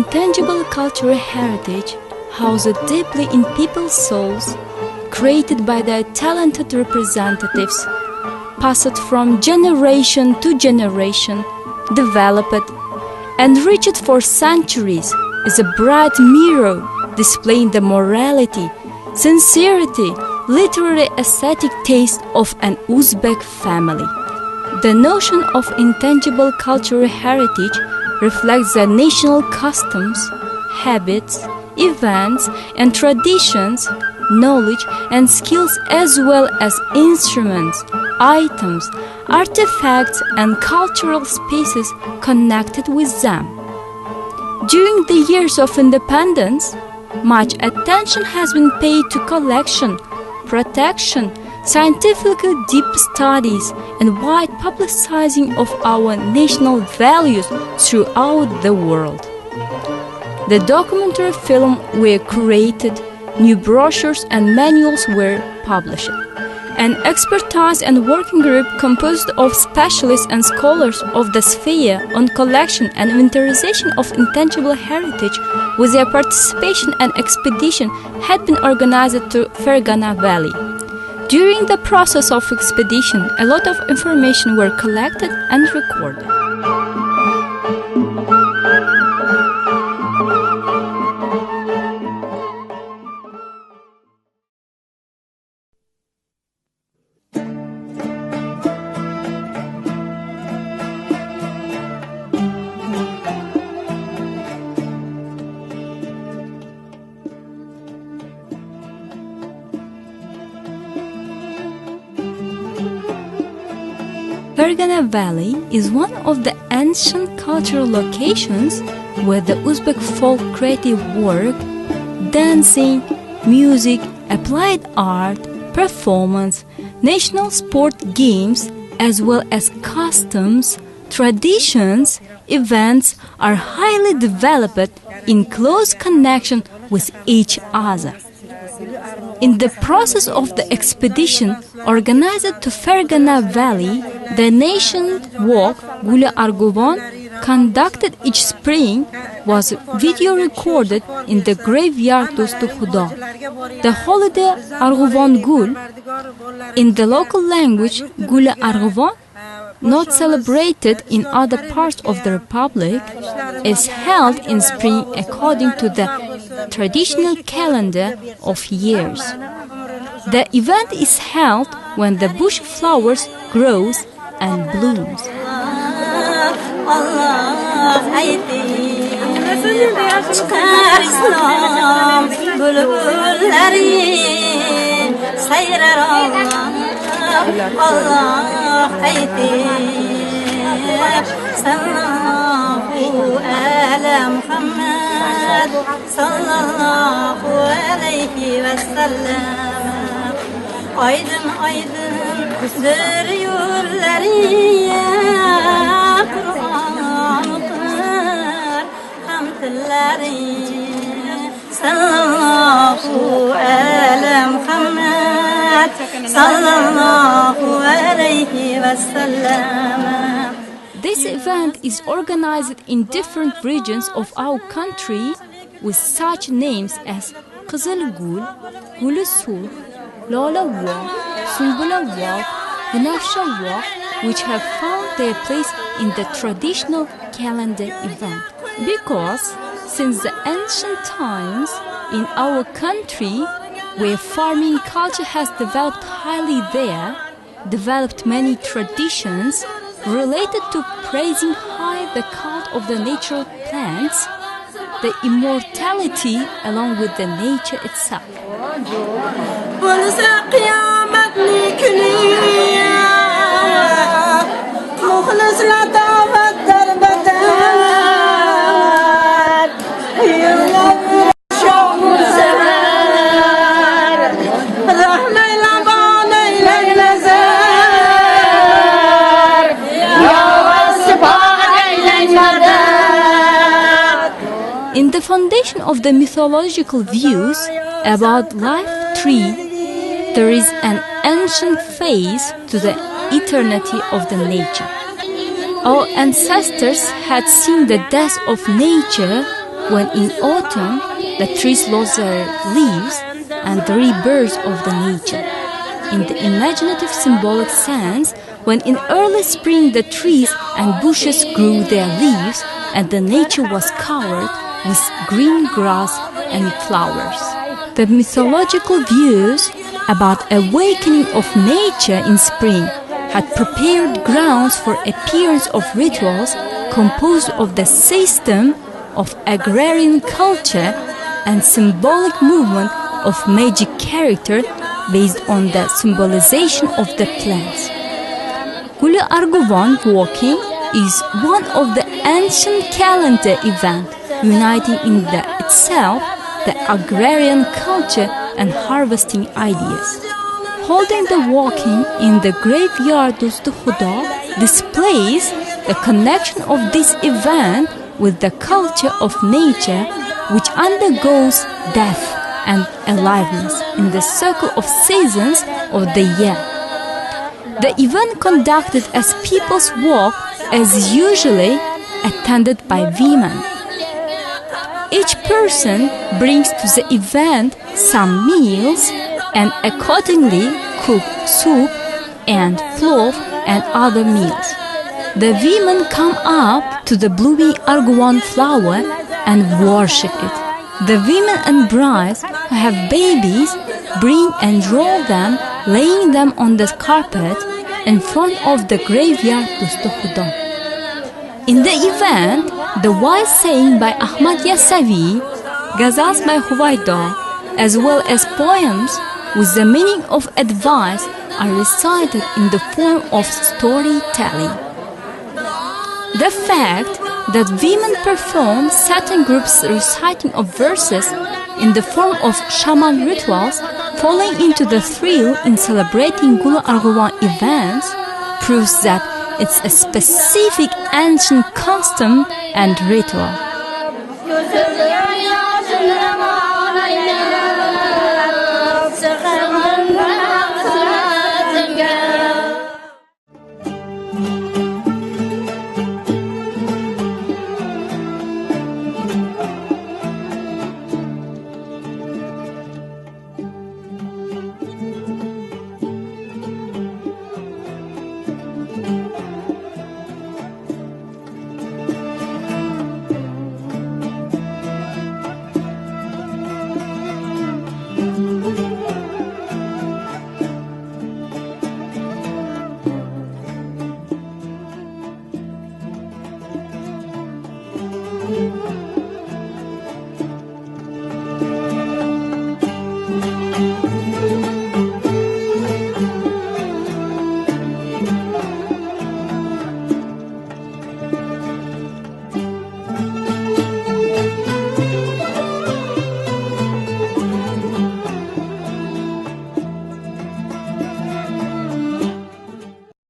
intangible cultural heritage housed deeply in people's souls, created by their talented representatives, passed from generation to generation, developed, enriched for centuries, is a bright mirror displaying the morality, sincerity, literary aesthetic taste of an Uzbek family. The notion of intangible cultural heritage reflects the national customs, habits, events and traditions, knowledge and skills, as well as instruments, items, artifacts and cultural spaces connected with them. During the years of independence, much attention has been paid to collection, protection, scientifically deep studies, and wide publicizing of our national values throughout the world. The documentary film were created, new brochures and manuals were published. An expertise and working group composed of specialists and scholars of the sphere on collection and inventarization of intangible heritage, with their participation and expedition, had been organized to Ferghana Valley. During the process of expedition, a lot of information were collected and recorded. Ferghana Valley is one of the ancient cultural locations where the Uzbek folk creative work, dancing, music, applied art, performance, national sport games, as well as customs, traditions, events are highly developed in close connection with each other. In the process of the expedition organized to Ferghana Valley, the nation walk Gule Argovan, conducted each spring, was video recorded in the graveyard Dostu Khuda. The holiday Argovan Gul, in the local language Gule Argovan, not celebrated in other parts of the Republic, is held in spring according to the traditional calendar of years. The event is held when the bush flowers grows and blooms. Aydın aydın zürüyürleri ya Kur'an okur hamdilleri sallallahu ala Muhammed sallallahu aleyhi ve sellem. This event is organized in different regions of our country with such names as Kızıl Gul, Gul Sul, Lola Walk, Sunbula Walk, Binafsha Walk, which have found their place in the traditional calendar event. Because since the ancient times in our country, where farming culture has developed highly there, developed many traditions related to praising high the cult of the natural plants, the immortality along with the nature itself. In the foundation of the mythological views about life tree, there is an ancient phase to the eternity of the nature. Our ancestors had seen the death of nature when in autumn the trees lose their leaves and the rebirth of the nature. In the imaginative symbolic sense, when in early spring the trees and bushes grew their leaves and the nature was covered with green grass and flowers. The mythological views about awakening of nature in spring had prepared grounds for appearance of rituals composed of the system of agrarian culture and symbolic movement of magic character based on the symbolization of the plants. Gulu Arguvan walking is one of the ancient calendar events uniting in itself the agrarian culture and harvesting ideas. Holding the walking in the graveyard Dostu Khuda displays the connection of this event with the culture of nature which undergoes death and aliveness in the circle of seasons of the year. The event conducted as people's walk is usually attended by women. Each person brings to the event some meals and accordingly cook soup and cloth and other meals. The women come up to the blooming arguvan flower and worship it. The women and brides who have babies bring and roll them, laying them on the carpet in front of the graveyard Dostu Khuda. In the event, the wise saying by Ahmad Yasavi, ghazals by Huwaida, as well as poems with the meaning of advice are recited in the form of storytelling. The fact that women perform certain groups reciting of verses in the form of shaman rituals falling into the thrill in celebrating Gulu Arguvan events proves that it's a specific ancient custom and ritual. Thank you.